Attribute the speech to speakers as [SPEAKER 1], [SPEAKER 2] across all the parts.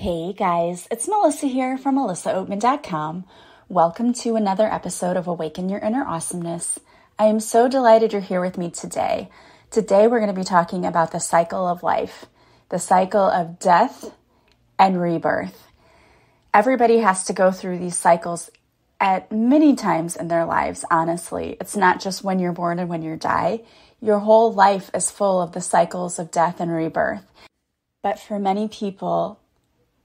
[SPEAKER 1] Hey guys, it's Melissa here from melissaoatman.com. Welcome to another episode of Awaken Your Inner Awesomeness. I am so delighted you're here with me today. Today we're going to be talking about the cycle of life, the cycle of death and rebirth. Everybody has to go through these cycles at many times in their lives, honestly. It's not just when you're born and when you die. Your whole life is full of the cycles of death and rebirth. But for many people,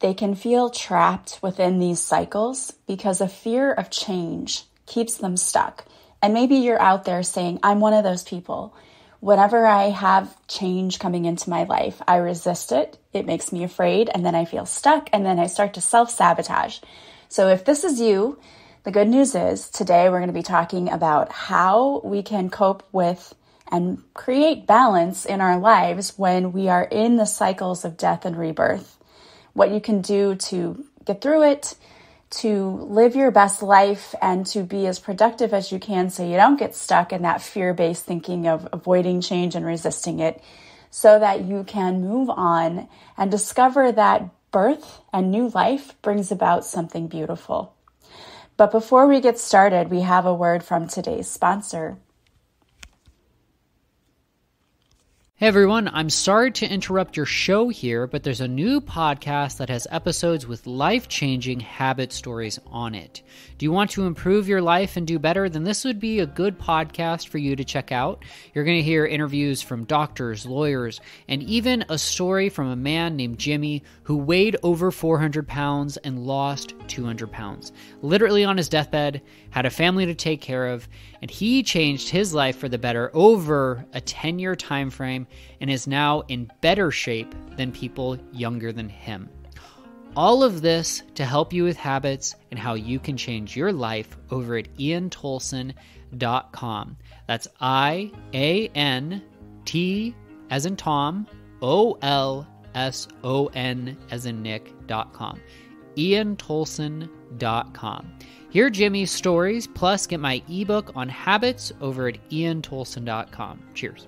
[SPEAKER 1] they can feel trapped within these cycles because a fear of change keeps them stuck. And maybe you're out there saying, I'm one of those people. Whenever I have change coming into my life, I resist it. It makes me afraid, and then I feel stuck, and then I start to self-sabotage. So if this is you, the good news is today we're going to be talking about how we can cope with and create balance in our lives when we are in the cycles of death and rebirth. What you can do to get through it, to live your best life, and to be as productive as you can so you don't get stuck in that fear-based thinking of avoiding change and resisting it, so that you can move on and discover that birth and new life brings about something beautiful. But before we get started, we have a word from today's sponsor.
[SPEAKER 2] Hey everyone, I'm sorry to interrupt your show here, but there's a new podcast that has episodes with life-changing habit stories on it. Do you want to improve your life and do better? Then this would be a good podcast for you to check out. You're going to hear interviews from doctors, lawyers, and even a story from a man named Jimmy who weighed over 400 pounds and lost 200 pounds. Literally on his deathbed, had a family to take care of, and he changed his life for the better over a 10-year time frame and is now in better shape than people younger than him. All of this to help you with habits and how you can change your life over at iantolson.com. That's IANT as in Tom, OLSON as in Nick.com. iantolson.com. Hear Jimmy's stories, plus get my ebook on habits over at iantolson.com. Cheers.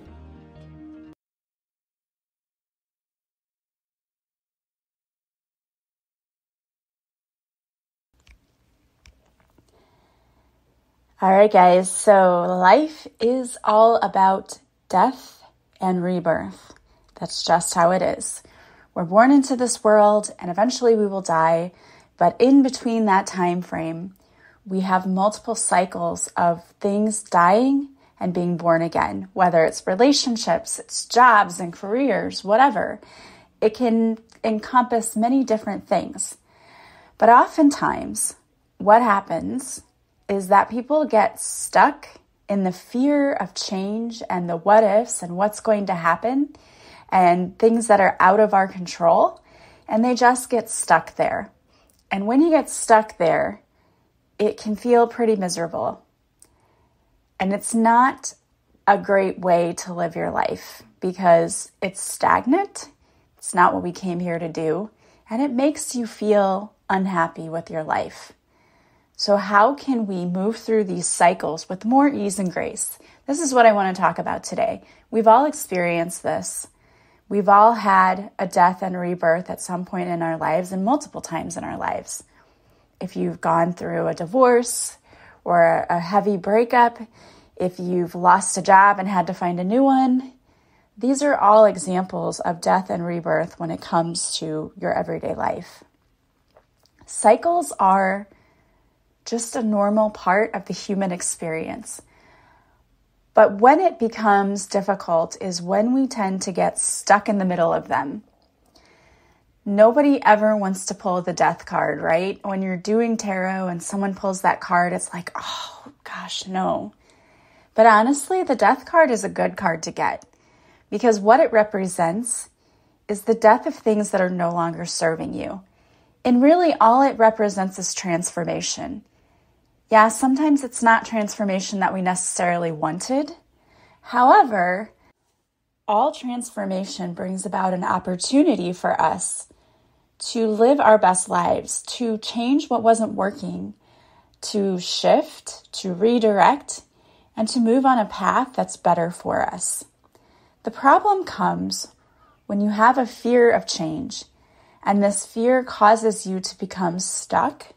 [SPEAKER 1] All right, guys, so life is all about death and rebirth. That's just how it is. We're born into this world and eventually we will die, but in between that time frame, we have multiple cycles of things dying and being born again, whether it's relationships, it's jobs and careers, whatever. It can encompass many different things. But oftentimes, what happens is that people get stuck in the fear of change and the what ifs and what's going to happen and things that are out of our control, and they just get stuck there. And when you get stuck there, it can feel pretty miserable. And it's not a great way to live your life because it's stagnant. It's not what we came here to do, and it makes you feel unhappy with your life. So how can we move through these cycles with more ease and grace? This is what I want to talk about today. We've all experienced this. We've all had a death and rebirth at some point in our lives and multiple times in our lives. If you've gone through a divorce or a heavy breakup, if you've lost a job and had to find a new one, these are all examples of death and rebirth when it comes to your everyday life. Cycles are just a normal part of the human experience. But when it becomes difficult is when we tend to get stuck in the middle of them. Nobody ever wants to pull the death card, right? When you're doing tarot and someone pulls that card, it's like, oh gosh, no. But honestly, the death card is a good card to get because what it represents is the death of things that are no longer serving you. And really all it represents is transformation. Yeah, sometimes it's not transformation that we necessarily wanted. However, all transformation brings about an opportunity for us to live our best lives, to change what wasn't working, to shift, to redirect, and to move on a path that's better for us. The problem comes when you have a fear of change And this fear causes you to become stuck,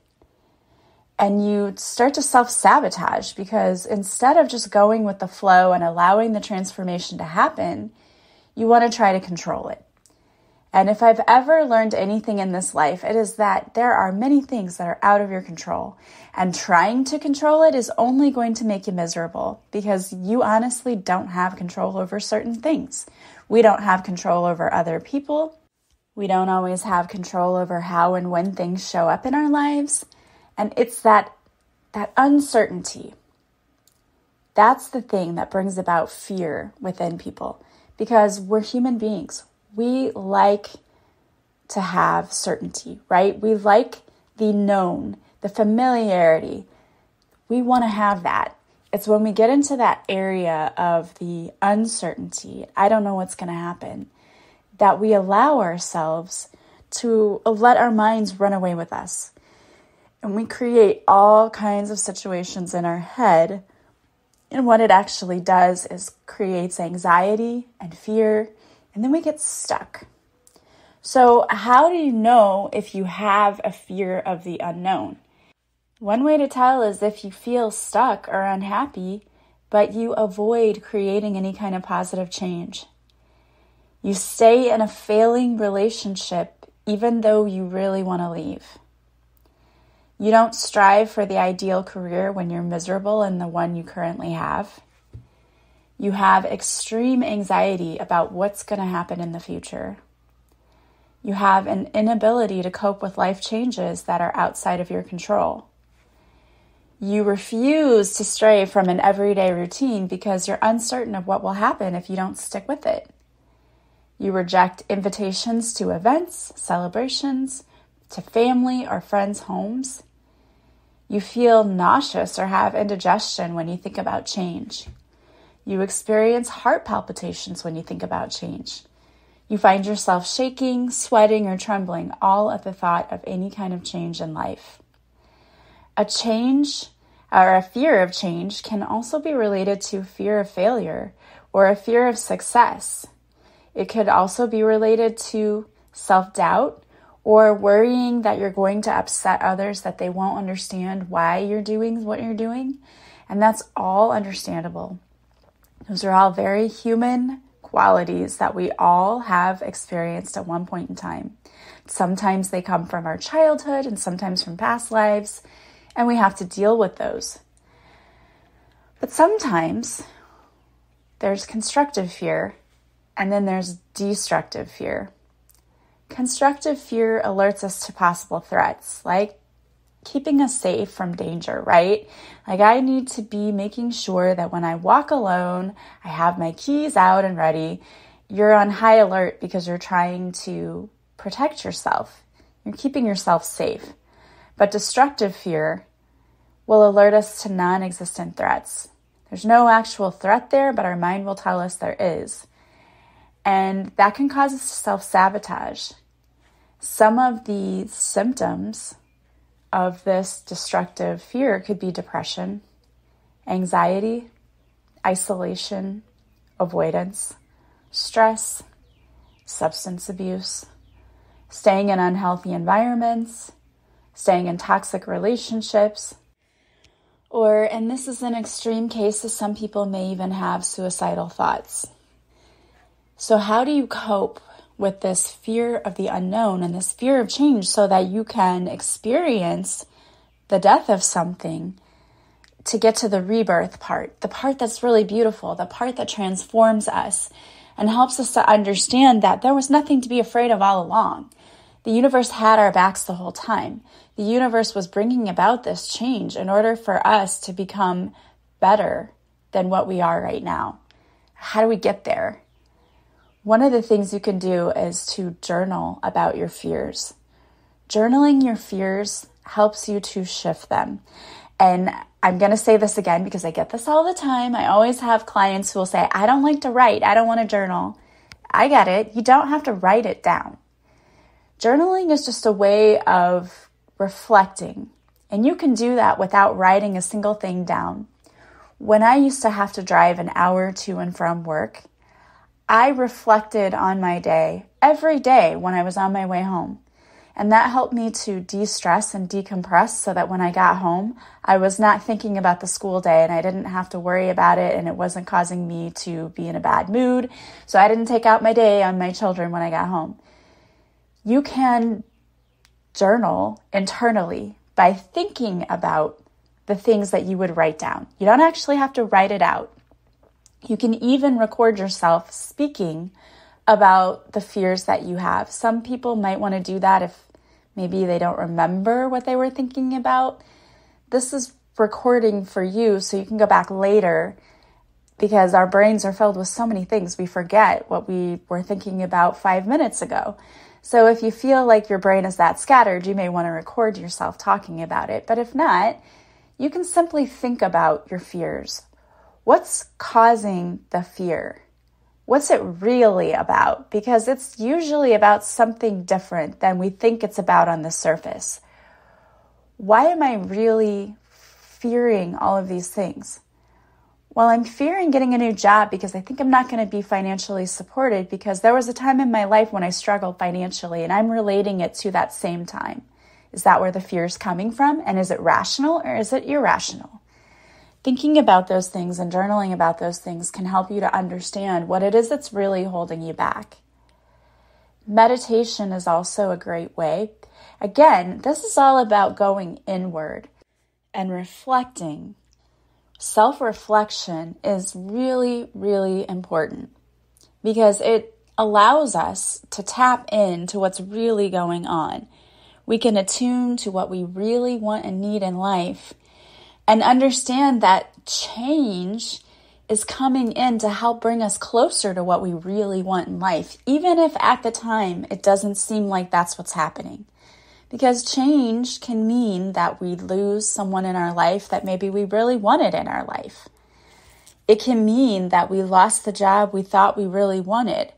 [SPEAKER 1] and you start to self-sabotage, because instead of just going with the flow and allowing the transformation to happen, you want to try to control it. And if I've ever learned anything in this life, it is that there are many things that are out of your control. And trying to control it is only going to make you miserable, because you honestly don't have control over certain things. We don't have control over other people. We don't always have control over how and when things show up in our lives. And it's that uncertainty. That's the thing that brings about fear within people, because we're human beings. We like to have certainty, right? We like the known, the familiarity. We want to have that. It's when we get into that area of the uncertainty, I don't know what's going to happen, that we allow ourselves to let our minds run away with us. And we create all kinds of situations in our head. And what it actually does is creates anxiety and fear. And then we get stuck. So how do you know if you have a fear of the unknown? One way to tell is if you feel stuck or unhappy, but you avoid creating any kind of positive change. You stay in a failing relationship even though you really want to leave. You don't strive for the ideal career when you're miserable in the one you currently have. You have extreme anxiety about what's going to happen in the future. You have an inability to cope with life changes that are outside of your control. You refuse to stray from an everyday routine because you're uncertain of what will happen if you don't stick with it. You reject invitations to events, celebrations, to family or friends' homes. You feel nauseous or have indigestion when you think about change. You experience heart palpitations when you think about change. You find yourself shaking, sweating, or trembling, all at the thought of any kind of change in life. A change or a fear of change can also be related to fear of failure or a fear of success. It could also be related to self-doubt or worrying that you're going to upset others, that they won't understand why you're doing what you're doing. And that's all understandable. Those are all very human qualities that we all have experienced at one point in time. Sometimes they come from our childhood and sometimes from past lives, and we have to deal with those. But sometimes there's constructive fear, and then there's destructive fear. Constructive fear alerts us to possible threats, like keeping us safe from danger, right? Like I need to be making sure that when I walk alone, I have my keys out and ready. You're on high alert because you're trying to protect yourself. You're keeping yourself safe. But destructive fear will alert us to non-existent threats. There's no actual threat there, but our mind will tell us there is. And that can cause us to self-sabotage. Some of the symptoms of this destructive fear could be depression, anxiety, isolation, avoidance, stress, substance abuse, staying in unhealthy environments, staying in toxic relationships, or, and this is an extreme case, some people may even have suicidal thoughts. So how do you cope with this fear of the unknown and this fear of change so that you can experience the death of something to get to the rebirth part, the part that's really beautiful, the part that transforms us and helps us to understand that there was nothing to be afraid of all along. The universe had our backs the whole time. The universe was bringing about this change in order for us to become better than what we are right now. How do we get there? One of the things you can do is to journal about your fears. Journaling your fears helps you to shift them. And I'm going to say this again because I get this all the time. I always have clients who will say, I don't like to write. I don't want to journal. I get it. You don't have to write it down. Journaling is just a way of reflecting. And you can do that without writing a single thing down. When I used to have to drive an hour to and from work, I reflected on my day every day when I was on my way home. And that helped me to de-stress and decompress so that when I got home, I was not thinking about the school day and I didn't have to worry about it and it wasn't causing me to be in a bad mood. So I didn't take out my day on my children when I got home. You can journal internally by thinking about the things that you would write down. You don't actually have to write it out. You can even record yourself speaking about the fears that you have. Some people might want to do that if maybe they don't remember what they were thinking about. This is recording for you so you can go back later, because our brains are filled with so many things. We forget what we were thinking about 5 minutes ago. So if you feel like your brain is that scattered, you may want to record yourself talking about it. But if not, you can simply think about your fears. What's causing the fear? What's it really about? Because it's usually about something different than we think it's about on the surface. Why am I really fearing all of these things? Well, I'm fearing getting a new job because I think I'm not going to be financially supported, because there was a time in my life when I struggled financially, and I'm relating it to that same time. Is that where the fear is coming from? And is it rational or is it irrational? Thinking about those things and journaling about those things can help you to understand what it is that's really holding you back. Meditation is also a great way. Again, this is all about going inward and reflecting. Self-reflection is really, really important because it allows us to tap into what's really going on. We can attune to what we really want and need in life and understand that change is coming in to help bring us closer to what we really want in life, even if at the time it doesn't seem like that's what's happening. Because change can mean that we lose someone in our life that maybe we really wanted in our life. It can mean that we lost the job we thought we really wanted.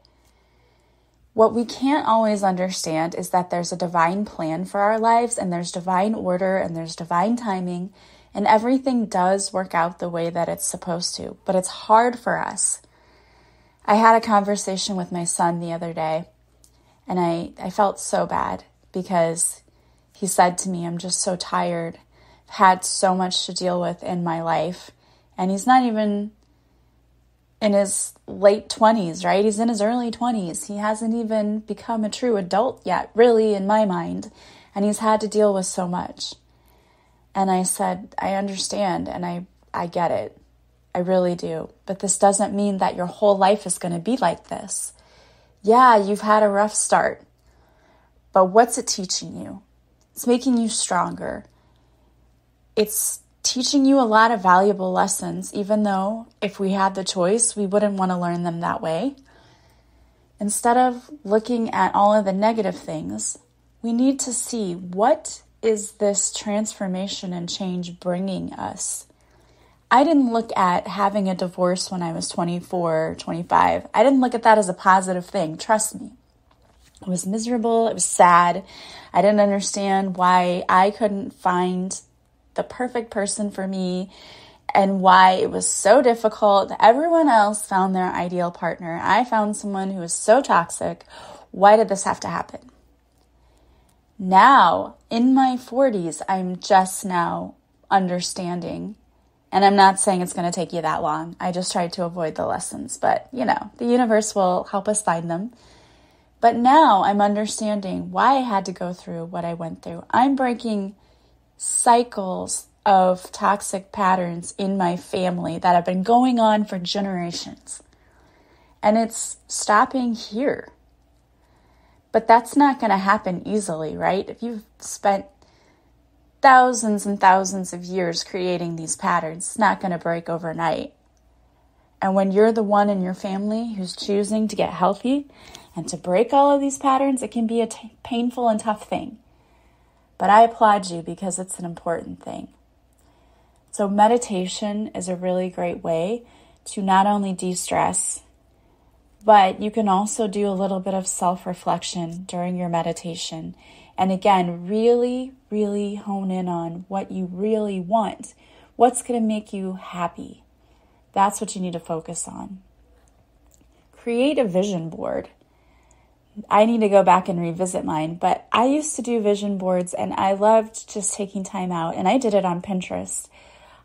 [SPEAKER 1] What we can't always understand is that there's a divine plan for our lives, and there's divine order, and there's divine timing, and everything does work out the way that it's supposed to. But it's hard for us. I had a conversation with my son the other day, and I felt so bad because he said to me, I'm just so tired. I've had so much to deal with in my life. And he's not even in his late 20s, right? He's in his early 20s. He hasn't even become a true adult yet, really, in my mind. And he's had to deal with so much. And I said, I understand, and I get it. I really do. But this doesn't mean that your whole life is going to be like this. Yeah, you've had a rough start. But what's it teaching you? It's making you stronger. It's teaching you a lot of valuable lessons, even though if we had the choice, we wouldn't want to learn them that way. Instead of looking at all of the negative things, we need to see, what is this transformation and change bringing us? I didn't look at having a divorce when I was 24, 25. I didn't look at that as a positive thing. Trust me. It was miserable. It was sad. I didn't understand why I couldn't find the perfect person for me and why it was so difficult. Everyone else found their ideal partner. I found someone who was so toxic. Why did this have to happen? Now, in my 40s, I'm just now understanding. And I'm not saying it's going to take you that long. I just tried to avoid the lessons. But, the universe will help us find them. But now I'm understanding why I had to go through what I went through. I'm breaking cycles of toxic patterns in my family that have been going on for generations. And it's stopping here. But that's not going to happen easily, right? If you've spent thousands and thousands of years creating these patterns, it's not going to break overnight. And when you're the one in your family who's choosing to get healthy and to break all of these patterns, it can be a painful and tough thing. But I applaud you because it's an important thing. So meditation is a really great way to not only de-stress, but you can also do a little bit of self-reflection during your meditation. And again, really, really hone in on what you really want. What's going to make you happy? That's what you need to focus on. Create a vision board. I need to go back and revisit mine, but I used to do vision boards and I loved just taking time out, and I did it on Pinterest.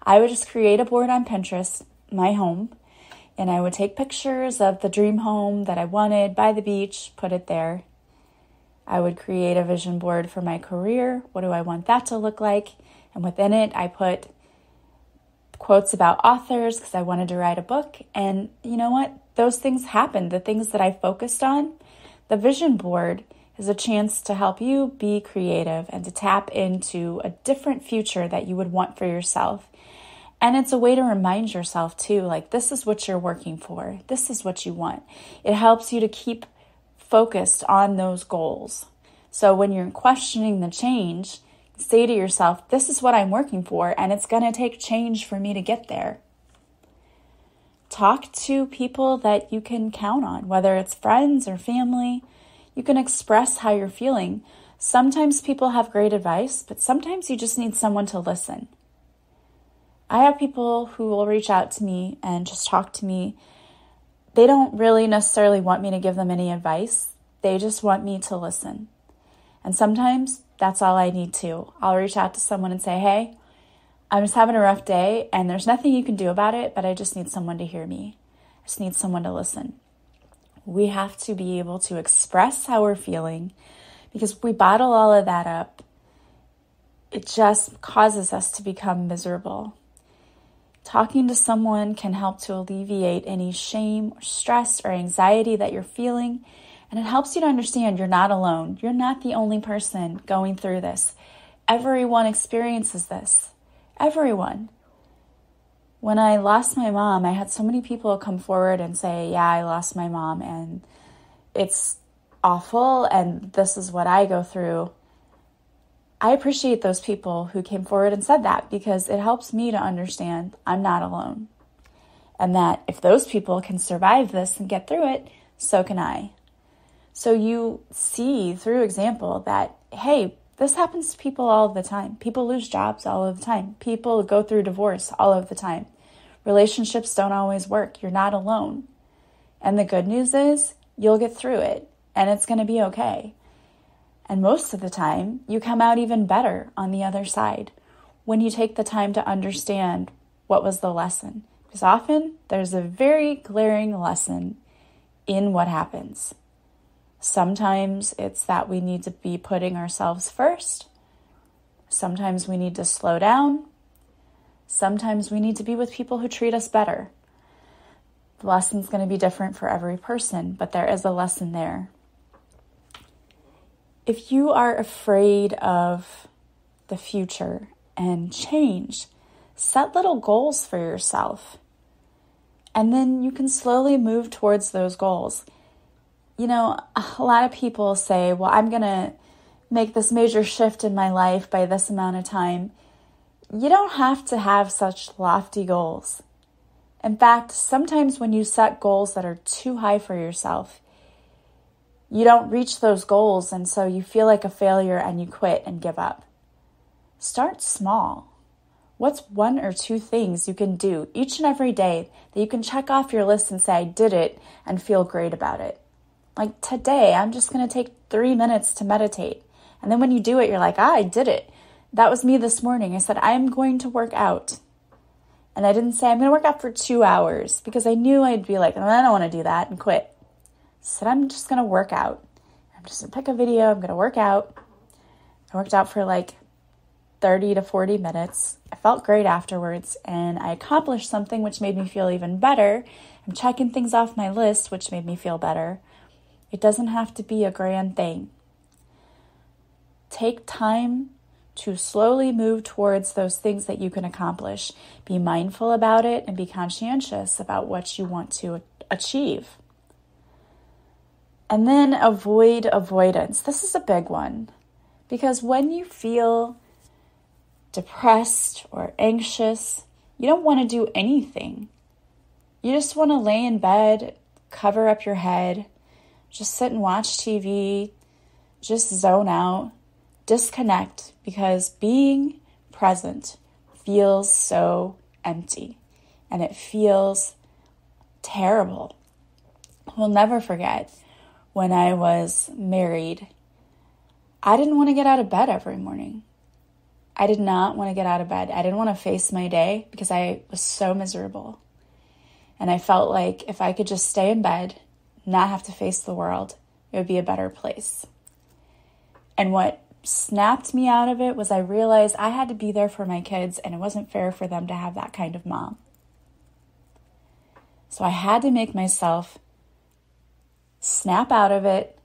[SPEAKER 1] I would just create a board on Pinterest, my home, and I would take pictures of the dream home that I wanted by the beach, put it there. I would create a vision board for my career. What do I want that to look like? And within it, I put quotes about authors because I wanted to write a book. And you know what? Those things happened. The things that I focused on. The vision board is a chance to help you be creative and to tap into a different future that you would want for yourself. And it's a way to remind yourself too, like, this is what you're working for. This is what you want. It helps you to keep focused on those goals. So when you're questioning the change, say to yourself, this is what I'm working for, and it's going to take change for me to get there. Talk to people that you can count on, whether it's friends or family. You can express how you're feeling. Sometimes people have great advice, but sometimes you just need someone to listen. I have people who will reach out to me and just talk to me. They don't really necessarily want me to give them any advice. They just want me to listen. And sometimes that's all I need to. I'll reach out to someone and say, hey, I'm just having a rough day and there's nothing you can do about it, but I just need someone to hear me. I just need someone to listen. We have to be able to express how we're feeling, because if we bottle all of that up, it just causes us to become miserable. Talking to someone can help to alleviate any shame or stress or anxiety that you're feeling, and it helps you to understand you're not alone. You're not the only person going through this. Everyone experiences this. Everyone. When I lost my mom, I had so many people come forward and say, yeah, I lost my mom and it's awful and this is what I go through. I appreciate those people who came forward and said that, because it helps me to understand I'm not alone. And that if those people can survive this and get through it, so can I. So you see through example that, hey, this happens to people all of the time. People lose jobs all of the time. People go through divorce all of the time. Relationships don't always work. You're not alone. And the good news is you'll get through it and it's going to be okay. And most of the time, you come out even better on the other side when you take the time to understand what was the lesson. Because often there's a very glaring lesson in what happens. Sometimes it's that we need to be putting ourselves first. Sometimes we need to slow down. Sometimes we need to be with people who treat us better. The lesson's going to be different for every person, but there is a lesson there. If you are afraid of the future and change, set little goals for yourself. And then you can slowly move towards those goals. You know, a lot of people say, well, I'm going to make this major shift in my life by this amount of time. You don't have to have such lofty goals. In fact, sometimes when you set goals that are too high for yourself, you don't reach those goals, and so you feel like a failure and you quit and give up. Start small. What's one or two things you can do each and every day that you can check off your list and say, I did it, and feel great about it? Like today, I'm just going to take 3 minutes to meditate. And then when you do it, you're like, I did it. That was me this morning. I said, I'm going to work out. And I didn't say I'm going to work out for 2 hours, because I knew I'd be like, I don't want to do that, and quit. I said, I'm just going to work out. I'm just going to pick a video. I'm going to work out. I worked out for like 30 to 40 minutes. I felt great afterwards, and I accomplished something which made me feel even better. I'm checking things off my list, which made me feel better. It doesn't have to be a grand thing. Take time to slowly move towards those things that you can accomplish. Be mindful about it and be conscientious about what you want to achieve. And then avoid avoidance. This is a big one, because when you feel depressed or anxious, you don't want to do anything. You just want to lay in bed, cover up your head, just sit and watch TV, just zone out, disconnect, because being present feels so empty and it feels terrible. We'll never forget when I was married, I didn't want to get out of bed every morning. I did not want to get out of bed. I didn't want to face my day because I was so miserable. And I felt like if I could just stay in bed, not have to face the world, it would be a better place. And what snapped me out of it was I realized I had to be there for my kids, and it wasn't fair for them to have that kind of mom. So I had to make myself snap out of it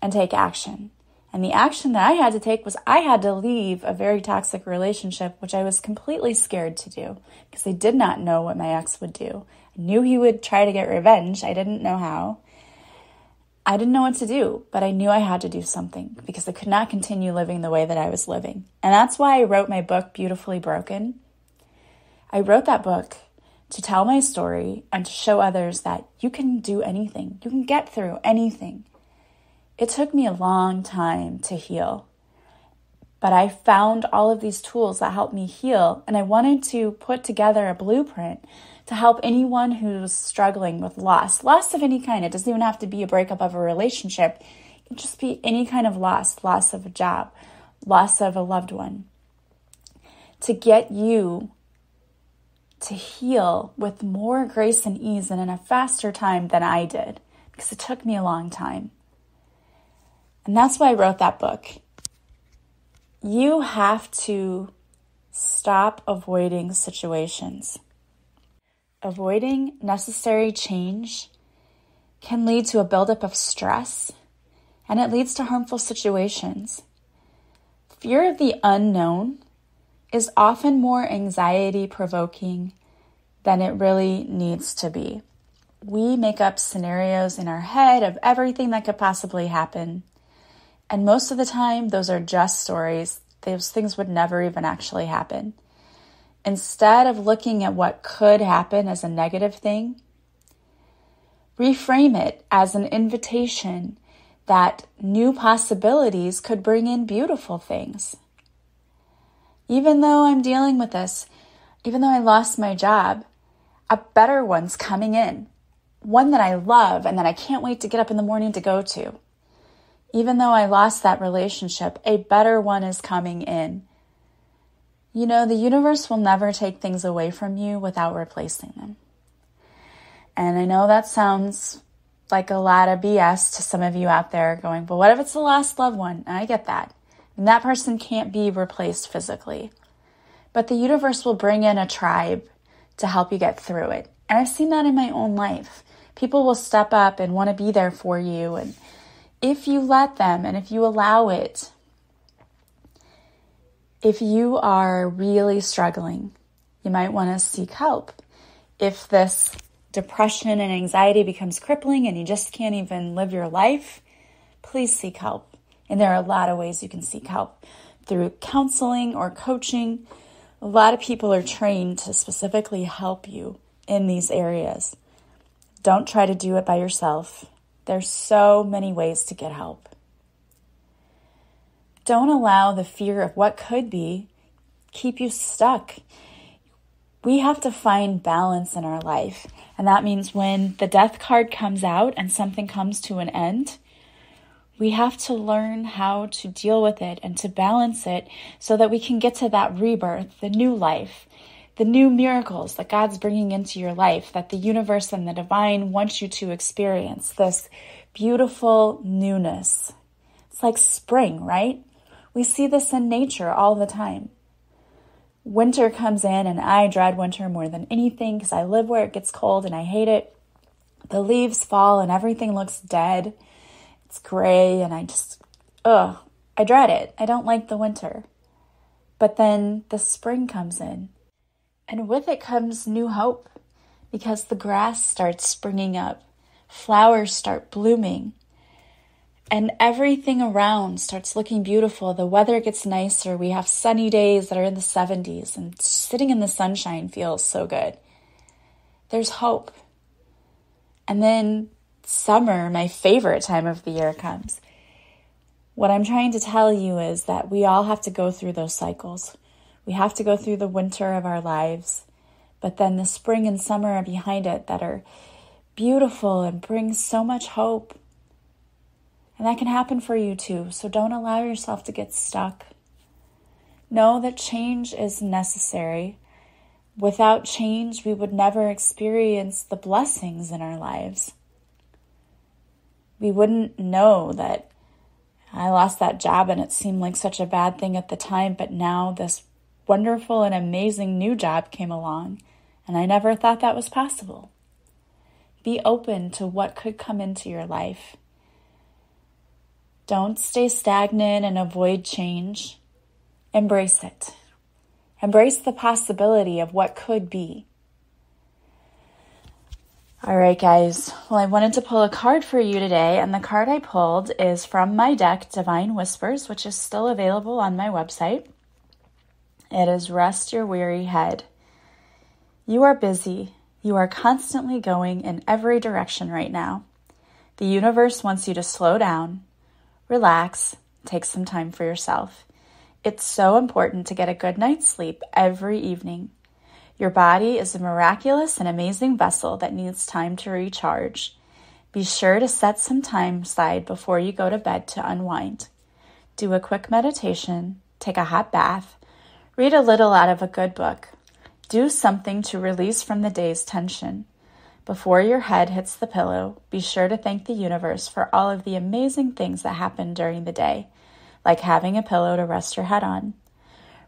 [SPEAKER 1] and take action. And the action that I had to take was I had to leave a very toxic relationship, which I was completely scared to do because I did not know what my ex would do. I knew he would try to get revenge. I didn't know how. I didn't know what to do, but I knew I had to do something because I could not continue living the way that I was living. And that's why I wrote my book, Beautifully Broken. I wrote that book to tell my story and to show others that you can do anything. You can get through anything. It took me a long time to heal, but I found all of these tools that helped me heal, and I wanted to put together a blueprint to help anyone who's struggling with loss of any kind. It doesn't even have to be a breakup of a relationship. It can just be any kind of loss of a job, loss of a loved one, to get you to heal with more grace and ease and in a faster time than I did, because it took me a long time. And that's why I wrote that book. You have to stop avoiding situations. Avoiding necessary change can lead to a buildup of stress, and it leads to harmful situations. Fear of the unknown is often more anxiety-provoking than it really needs to be. We make up scenarios in our head of everything that could possibly happen. And most of the time, those are just stories. Those things would never even actually happen. Instead of looking at what could happen as a negative thing, reframe it as an invitation that new possibilities could bring in beautiful things. Even though I'm dealing with this, even though I lost my job, a better one's coming in. One that I love and that I can't wait to get up in the morning to go to. Even though I lost that relationship, a better one is coming in. You know, the universe will never take things away from you without replacing them. And I know that sounds like a lot of BS to some of you out there going, but what if it's the last loved one? And I get that. And that person can't be replaced physically. But the universe will bring in a tribe to help you get through it. And I've seen that in my own life. People will step up and want to be there for you, and if you let them and if you allow it, if you are really struggling, you might want to seek help. If this depression and anxiety becomes crippling and you just can't even live your life, please seek help. And there are a lot of ways you can seek help through counseling or coaching. A lot of people are trained to specifically help you in these areas. Don't try to do it by yourself. There's so many ways to get help. Don't allow the fear of what could be keep you stuck. We have to find balance in our life. And that means when the death card comes out and something comes to an end, we have to learn how to deal with it and to balance it so that we can get to that rebirth, the new life, the new miracles that God's bringing into your life, that the universe and the divine wants you to experience, this beautiful newness. It's like spring, right? We see this in nature all the time. Winter comes in, and I dread winter more than anything because I live where it gets cold and I hate it. The leaves fall and everything looks dead. It's gray and I dread it. I don't like the winter. But then the spring comes in. And with it comes new hope because the grass starts springing up, flowers start blooming, and everything around starts looking beautiful. The weather gets nicer. We have sunny days that are in the 70s, and sitting in the sunshine feels so good. There's hope. And then summer, my favorite time of the year, comes. What I'm trying to tell you is that we all have to go through those cycles. We have to go through the winter of our lives, but then the spring and summer are behind it that are beautiful and bring so much hope. And that can happen for you too. So don't allow yourself to get stuck. Know that change is necessary. Without change, we would never experience the blessings in our lives. We wouldn't know that I lost that job and it seemed like such a bad thing at the time, but now this wonderful and amazing new job came along, and I never thought that was possible. Be open to what could come into your life. Don't stay stagnant and avoid change. Embrace it. Embrace the possibility of what could be. All right, guys. Well, I wanted to pull a card for you today, and the card I pulled is from my deck, Divine Whispers, which is still available on my website. It is Rest Your Weary Head. You are busy. You are constantly going in every direction right now. The universe wants you to slow down, relax, take some time for yourself. It's so important to get a good night's sleep every evening. Your body is a miraculous and amazing vessel that needs time to recharge. Be sure to set some time aside before you go to bed to unwind. Do a quick meditation, take a hot bath, read a little out of a good book. Do something to release from the day's tension. Before your head hits the pillow, be sure to thank the universe for all of the amazing things that happened during the day, like having a pillow to rest your head on.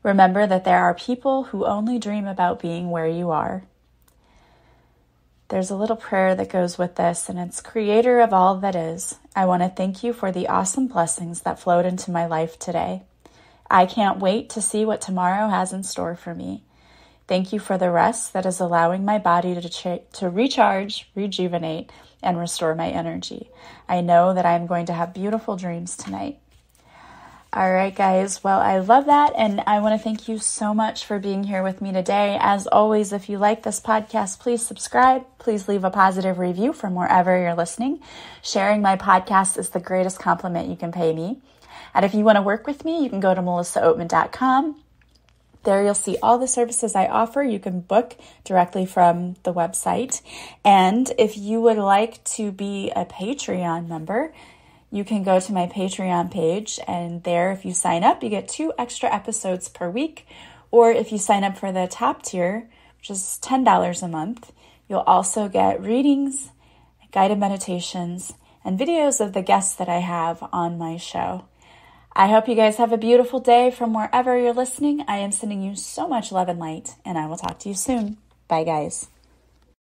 [SPEAKER 1] Remember that there are people who only dream about being where you are. There's a little prayer that goes with this, and it's, Creator of all that is, I want to thank you for the awesome blessings that flowed into my life today. I can't wait to see what tomorrow has in store for me. Thank you for the rest that is allowing my body to recharge, rejuvenate, and restore my energy. I know that I am going to have beautiful dreams tonight. All right, guys. Well, I love that, and I want to thank you so much for being here with me today. As always, if you like this podcast, please subscribe. Please leave a positive review from wherever you're listening. Sharing my podcast is the greatest compliment you can pay me. And if you want to work with me, you can go to melissaoatman.com. There you'll see all the services I offer. You can book directly from the website. And if you would like to be a Patreon member, you can go to my Patreon page, and there, if you sign up, you get 2 extra episodes per week. Or if you sign up for the top tier, which is $10 a month, you'll also get readings, guided meditations, and videos of the guests that I have on my show. I hope you guys have a beautiful day from wherever you're listening. I am sending you so much love and light, and I will talk to you soon. Bye, guys.